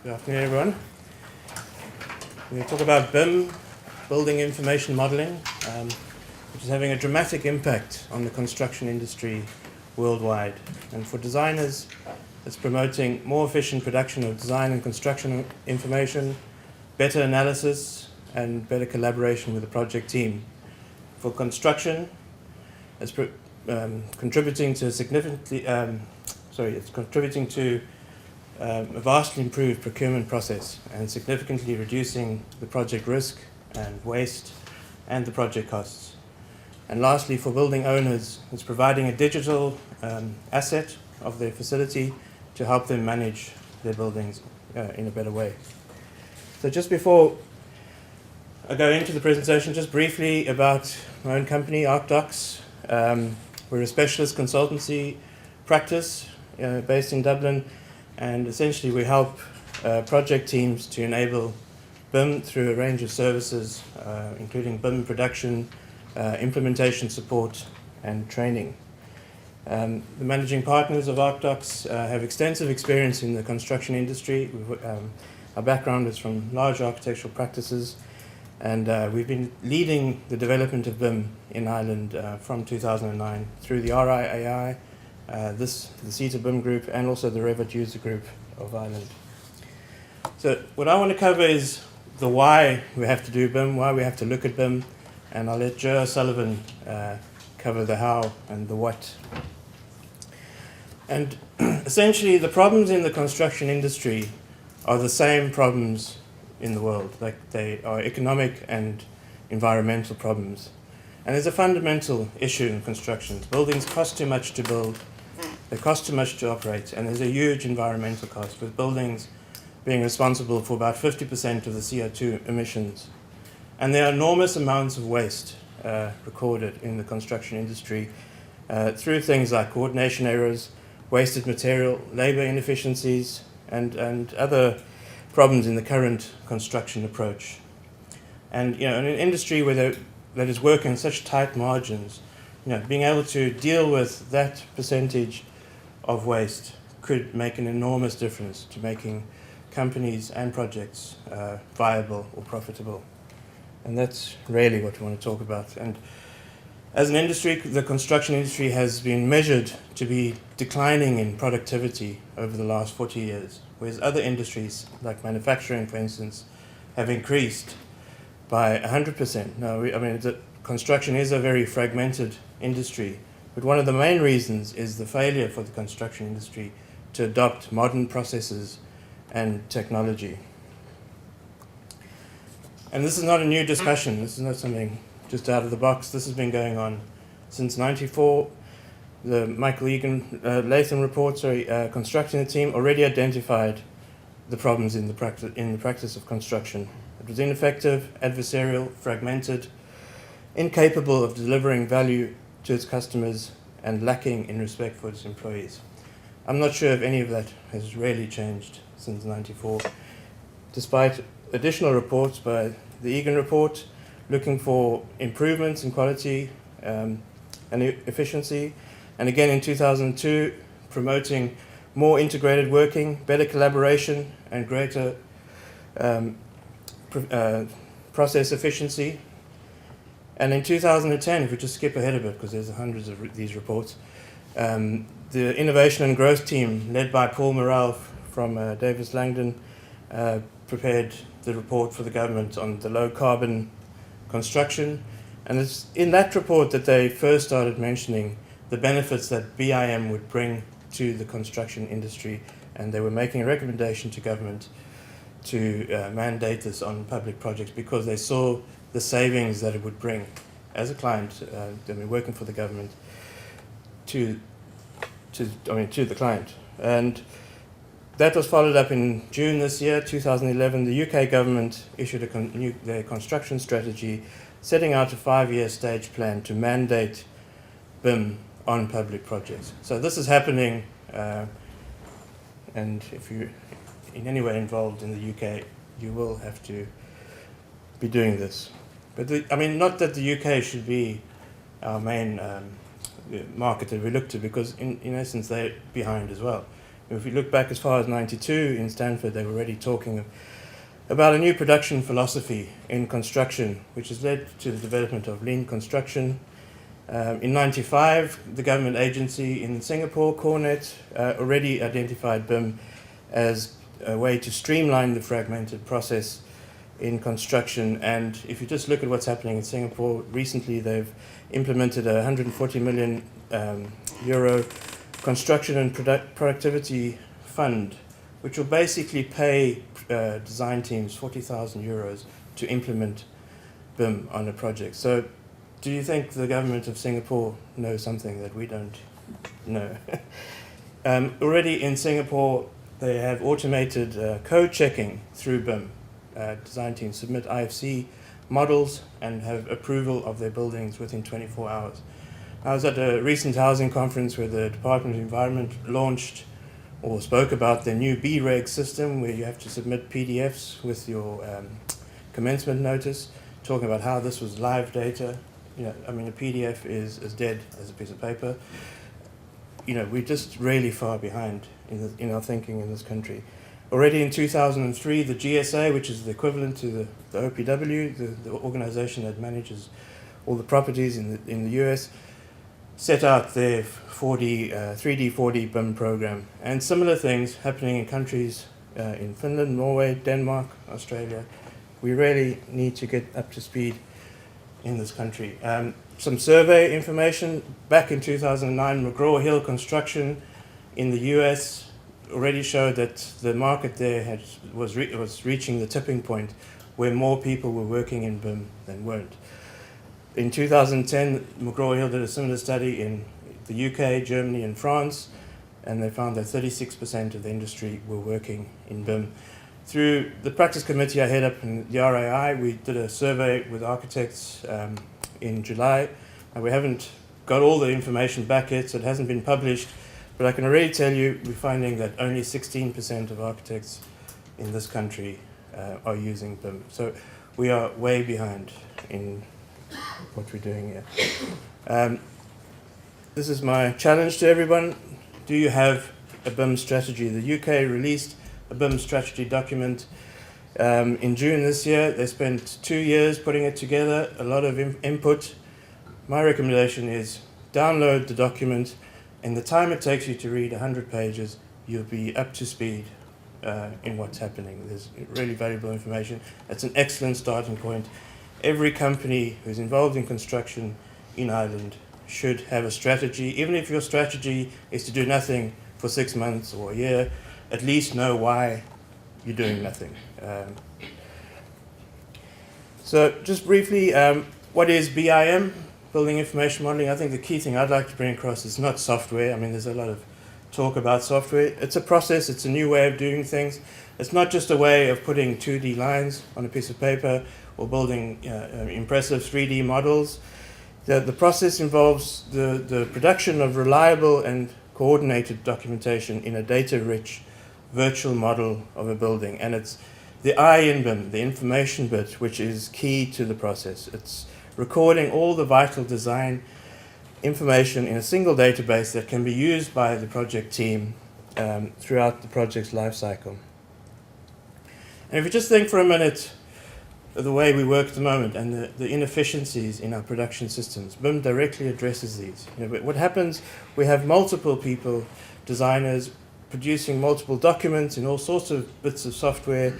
Good afternoon, everyone. We're going to talk about BIM, Building Information Modeling, which is having a dramatic impact on the construction industry worldwide. And for designers, it's promoting more efficient production of design and construction information, better analysis, and better collaboration with the project team. For construction, it's contributing to a vastly improved procurement process and significantly reducing the project risk and waste and the project costs. And lastly, for building owners, it's providing a digital asset of their facility to help them manage their buildings in a better way. So just before I go into the presentation, just briefly about my own company, ArcDocs. We're a specialist consultancy practice based in Dublin, and essentially we help project teams to enable BIM through a range of services, including BIM production, implementation support, and training. The managing partners of ArcDocs have extensive experience in the construction industry. Our background is from large architectural practices, and we've been leading the development of BIM in Ireland from 2009 through the RIAI, the CITA BIM group, and also the Revit user group of Ireland. So what I want to cover is the why we have to do BIM, why we have to look at BIM, and I'll let Joe Sullivan cover the how and the what. And essentially the problems in the construction industry are the same problems in the world. Like, they are economic and environmental problems. And there's a fundamental issue in construction. Buildings cost too much to build, they cost too much to operate, and there's a huge environmental cost, with buildings being responsible for about 50% of the CO2 emissions. And there are enormous amounts of waste recorded in the construction industry through things like coordination errors, wasted material, labor inefficiencies, and other problems in the current construction approach. And in an industry that is working on such tight margins, being able to deal with that percentage of waste could make an enormous difference to making companies and projects viable or profitable. And that's really what we want to talk about. And as an industry, the construction industry has been measured to be declining in productivity over the last 40 years, whereas other industries, like manufacturing, for instance, have increased by 100%. Now, construction is a very fragmented industry, but one of the main reasons is the failure for the construction industry to adopt modern processes and technology. And this is not a new discussion. This is not something just out of the box. This has been going on since '94. The Michael Egan Latham report, constructing the team, already identified the problems in the practice of construction. It was ineffective, adversarial, fragmented, incapable of delivering value to its customers, and lacking in respect for its employees. I'm not sure if any of that has really changed since '94, despite additional reports by the Egan report looking for improvements in quality and efficiency, and again in 2002 promoting more integrated working, better collaboration, and greater process efficiency. And in 2010, if we just skip ahead a bit because there's hundreds of these reports, the Innovation and Growth team, led by Paul Morrell from Davis Langdon, prepared the report for the government on the low carbon construction. And it's in that report that they first started mentioning the benefits that BIM would bring to the construction industry, and they were making a recommendation to government to mandate this on public projects because they saw the savings that it would bring as a client, working for the government, to the client. And that was followed up in June this year, 2011. The UK government issued their construction strategy, setting out a 5-year stage plan to mandate BIM on public projects. So this is happening, and if you're in any way involved in the UK, you will have to be doing this. But not that the UK should be our main market that we look to, because in essence they're behind as well. If we look back as far as 92 in Stanford, they were already talking about a new production philosophy in construction, which has led to the development of lean construction. In 95, the government agency in Singapore, CORNET, already identified BIM as a way to streamline the fragmented process in construction. And if you just look at what's happening in Singapore, recently they've implemented a 140 million euro construction and productivity fund, which will basically pay design teams 40,000 euros to implement BIM on a project. So do you think the government of Singapore knows something that we don't know? Already in Singapore, they have automated code checking through BIM. Design teams submit IFC models and have approval of their buildings within 24 hours. I was at a recent housing conference where the Department of Environment launched or spoke about their new B-Reg system, where you have to submit PDFs with your commencement notice, talking about how this was live data. You know, I mean, a PDF is as dead as a piece of paper. You know, we're just really far behind in our thinking in this country. Already in 2003, the GSA, which is the equivalent to the OPW, the organization that manages all the properties in the US, set out their 3D 4D BIM program. And similar things happening in countries in Finland, Norway, Denmark, Australia. We really need to get up to speed in this country. Some survey information. Back in 2009, McGraw-Hill construction in the US already showed that the market there was reaching the tipping point where more people were working in BIM than weren't. In 2010, McGraw-Hill did a similar study in the UK, Germany, and France, and they found that 36% of the industry were working in BIM. Through the practice committee I head up in the RAI, we did a survey with architects in July, and we haven't got all the information back yet, so it hasn't been published. But I can already tell you, we're finding that only 16% of architects in this country are using BIM. So we are way behind in what we're doing here. This is my challenge to everyone. Do you have a BIM strategy? The UK released a BIM strategy document in June this year. They spent 2 years putting it together, a lot of input. My recommendation is download the document. In the time it takes you to read 100 pages, you'll be up to speed in what's happening. There's really valuable information. It's an excellent starting point. Every company who's involved in construction in Ireland should have a strategy. Even if your strategy is to do nothing for 6 months or a year, at least know why you're doing nothing. So just briefly, what is BIM? Building Information Modeling. I think the key thing I'd like to bring across is not software. I mean, there's a lot of talk about software. It's a process. It's a new way of doing things. It's not just a way of putting 2D lines on a piece of paper or building impressive 3D models. The process involves the production of reliable and coordinated documentation in a data-rich virtual model of a building. And it's the I in BIM, the information bit, which is key to the process. It's recording all the vital design information in a single database that can be used by the project team throughout the project's life cycle. And if you just think for a minute of the way we work at the moment and the inefficiencies in our production systems, BIM directly addresses these. You know, what happens, we have multiple people, designers, producing multiple documents in all sorts of bits of software,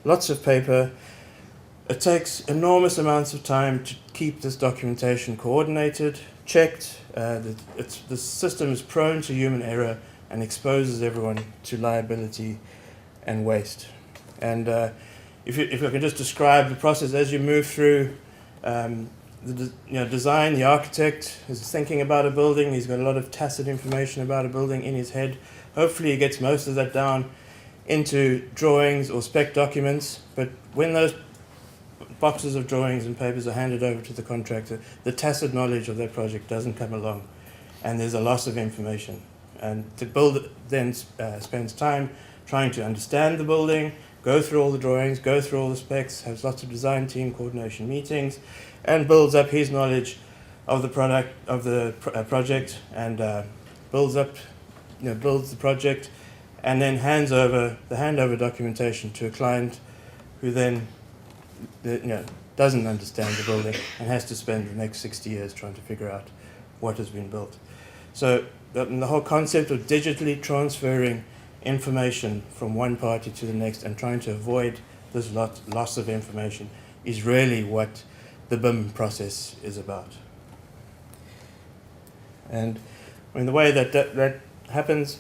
lots of paper. It takes enormous amounts of time to keep this documentation coordinated, checked. The system is prone to human error and exposes everyone to liability and waste. And if I can just describe the process as you move through design, the architect is thinking about a building. He's got a lot of tacit information about a building in his head. Hopefully he gets most of that down into drawings or spec documents. But when those boxes of drawings and papers are handed over to the contractor, the tacit knowledge of their project doesn't come along, and there's a loss of information. And the builder then spends time trying to understand the building, go through all the drawings, go through all the specs, has lots of design team coordination meetings, and builds up his knowledge of the product of the project, and builds the project and then hands over the handover documentation to a client who then doesn't understand the building and has to spend the next 60 years trying to figure out what has been built. So the whole concept of digitally transferring information from one party to the next and trying to avoid this loss of information is really what the BIM process is about. And the way that happens,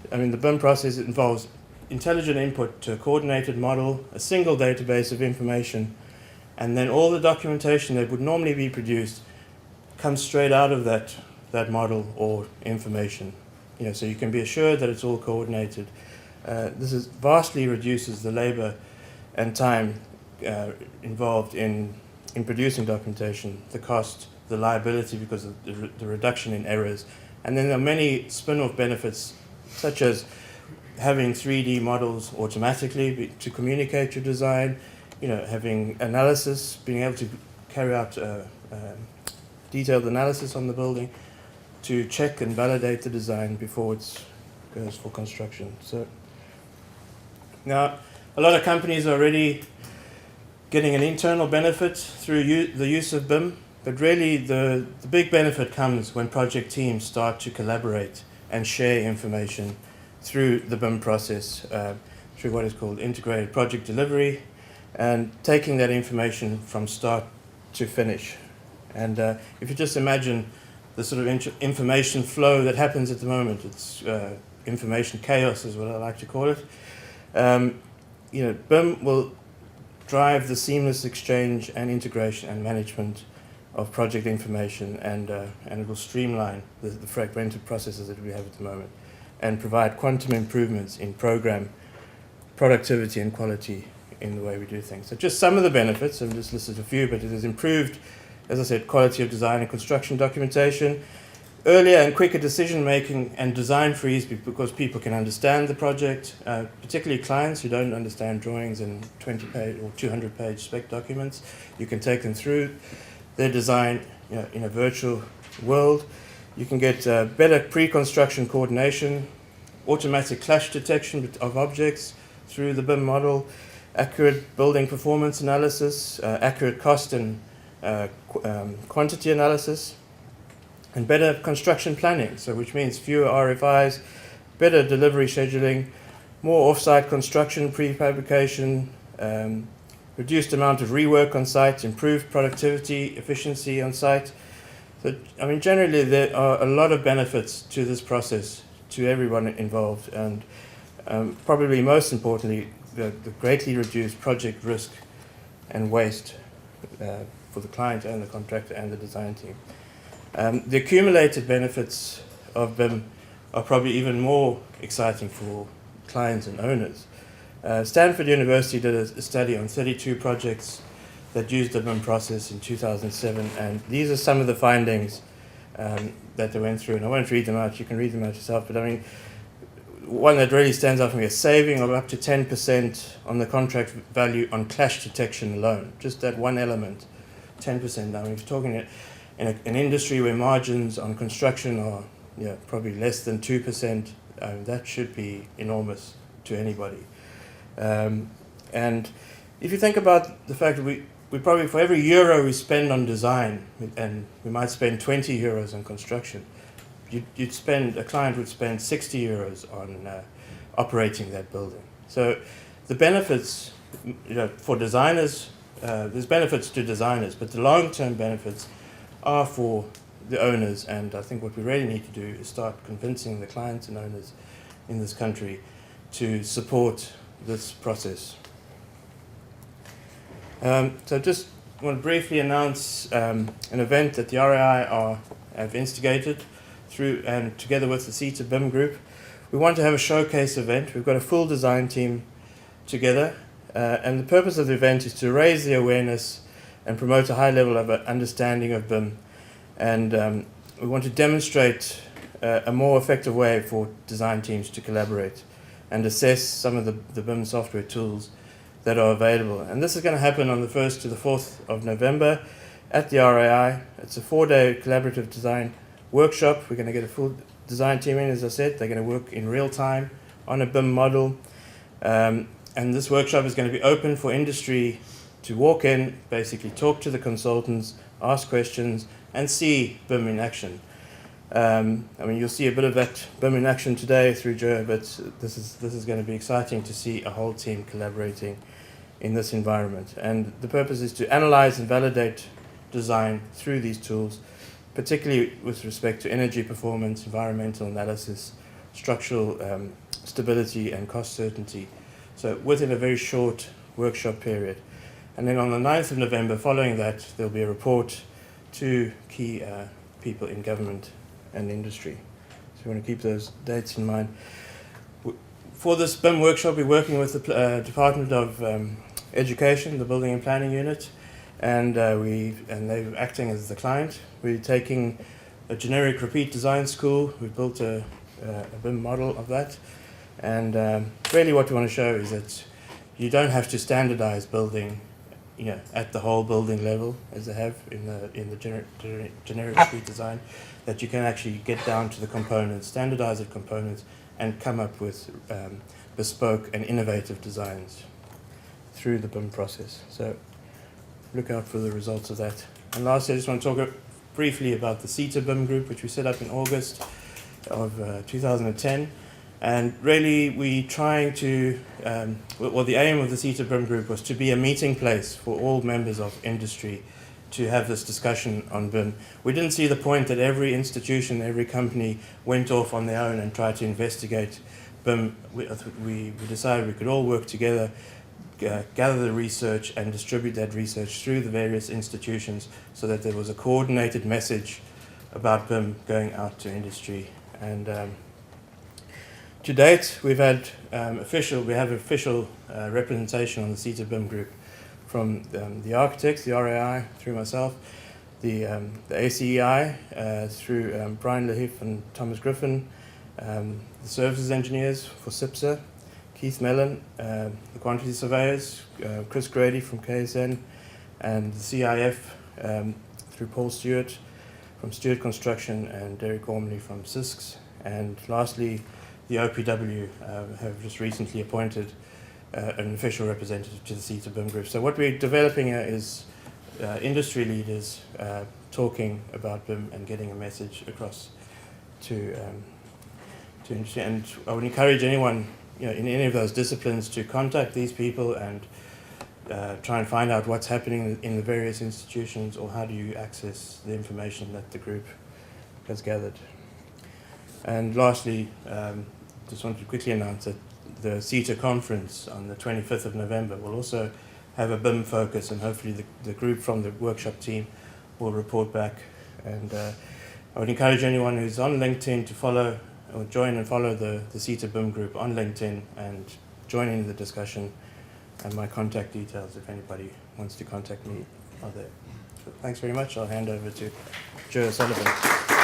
the BIM process involves intelligent input to a coordinated model, a single database of information, and then all the documentation that would normally be produced comes straight out of that model or information. So you can be assured that it's all coordinated. This vastly reduces the labor and time involved in producing documentation, the cost, the liability because of the reduction in errors. And then there are many spin-off benefits, such as having 3D models automatically to communicate your design, having analysis, being able to carry out detailed analysis on the building to check and validate the design before it goes for construction. So now, a lot of companies are already getting an internal benefit through the use of BIM, but really the big benefit comes when project teams start to collaborate and share information through the BIM process, through what is called integrated project delivery, and taking that information from start to finish. And if you just imagine the sort of information flow that happens at the moment, it's information chaos is what I like to call it. BIM will drive the seamless exchange and integration and management of project information, and it will streamline the fragmented processes that we have at the moment and provide quantum improvements in program productivity and quality in the way we do things. So just some of the benefits, I've just listed a few, but it has improved, as I said, quality of design and construction documentation, earlier and quicker decision making and design freeze because people can understand the project, particularly clients who don't understand drawings and 20-page or 200-page spec documents. You can take them through their design in a virtual world. You can get better pre-construction coordination, automatic clash detection of objects through the BIM model, accurate building performance analysis, accurate cost and quantity analysis, and better construction planning, so which means fewer RFIs, better delivery scheduling, more off-site construction, prefabrication, reduced amount of rework on site, improved productivity, efficiency on site. So, generally there are a lot of benefits to this process to everyone involved, and probably most importantly, the greatly reduced project risk and waste for the client and the contractor and the design team. The accumulated benefits of BIM are probably even more exciting for clients and owners. Stanford University did a study on 32 projects that used the BIM process in 2007, and these are some of the findings that they went through, and I won't read them out, you can read them out yourself, but one that really stands out for me is saving of up to 10% on the contract value on clash detection alone, just that one element, 10%. If you're talking in an industry where margins on construction are probably less than 2%, that should be enormous to anybody. And if you think about the fact that we probably, for every euro we spend on design, and we might spend 20 euros on construction, a client would spend 60 euros on operating that building. So the benefits, for designers, there's benefits to designers, but the long-term benefits are for the owners, and I think what we really need to do is start convincing the clients and owners in this country to support this process. So just want to briefly announce an event that the RAI have instigated through and together with the CITA BIM group. We want to have a showcase event. We've got a full design team together, and the purpose of the event is to raise the awareness and promote a high level of understanding of BIM, and we want to demonstrate a more effective way for design teams to collaborate and assess some of the BIM software tools that are available. And this is going to happen on the 1st to the 4th of November at the RAI. It's a 4-day collaborative design workshop. We're going to get a full design team in, as I said. They're going to work in real time on a BIM model. And this workshop is going to be open for industry to walk in, basically talk to the consultants, ask questions, and see BIM in action. I mean, you'll see a bit of that BIM in action today through Joe, but this is going to be exciting to see a whole team collaborating in this environment. And the purpose is to analyze and validate design through these tools, particularly with respect to energy performance, environmental analysis, structural stability, and cost certainty. So within a very short workshop period. And then on the 9th of November, following that, there'll be a report to key people in government and industry. So we want to keep those dates in mind. For this BIM workshop, we're working with the Department of Education, the Building and Planning Unit, and they're acting as the client. We're taking a generic repeat design school. We've built a BIM model of that. And really what we want to show is that you don't have to standardize building, at the whole building level as they have in the generic street design, that you can actually get down to the components, standardize the components, and come up with bespoke and innovative designs through the BIM process. So look out for the results of that. And lastly, I just want to talk briefly about the CITA BIM group, which we set up in August of 2010. And really, we trying to, the aim of the CITA BIM group was to be a meeting place for all members of industry to have this discussion on BIM. We didn't see the point that every institution, every company went off on their own and tried to investigate BIM. We decided we could all work together, gather the research and distribute that research through the various institutions so that there was a coordinated message about BIM going out to industry. And to date, we have official representation on the CITA BIM group from the architects, the RAI, through myself, the ACEI, through Brian Lahif and Thomas Griffin, the services engineers for CIPSA, Keith Mellon, the quantity surveyors, Chris Grady from KSN, and the CIF through Paul Stewart from Stewart Construction, and Derek Ormley from CISCs. And lastly, the OPW have just recently appointed an official representative to the CITA BIM group. So what we're developing here is industry leaders talking about BIM and getting a message across to industry. And I would encourage anyone in any of those disciplines to contact these people and try and find out what's happening in the various institutions, or how do you access the information that the group has gathered. And lastly, just wanted to quickly announce that the CITA conference on the 25th of November will also have a BIM focus, and hopefully the group from the workshop team will report back. And I would encourage anyone who's on LinkedIn to follow or join and follow the CITA BIM group on LinkedIn and join in the discussion. And my contact details, if anybody wants to contact me, are there. So thanks very much. I'll hand over to Joe Sullivan.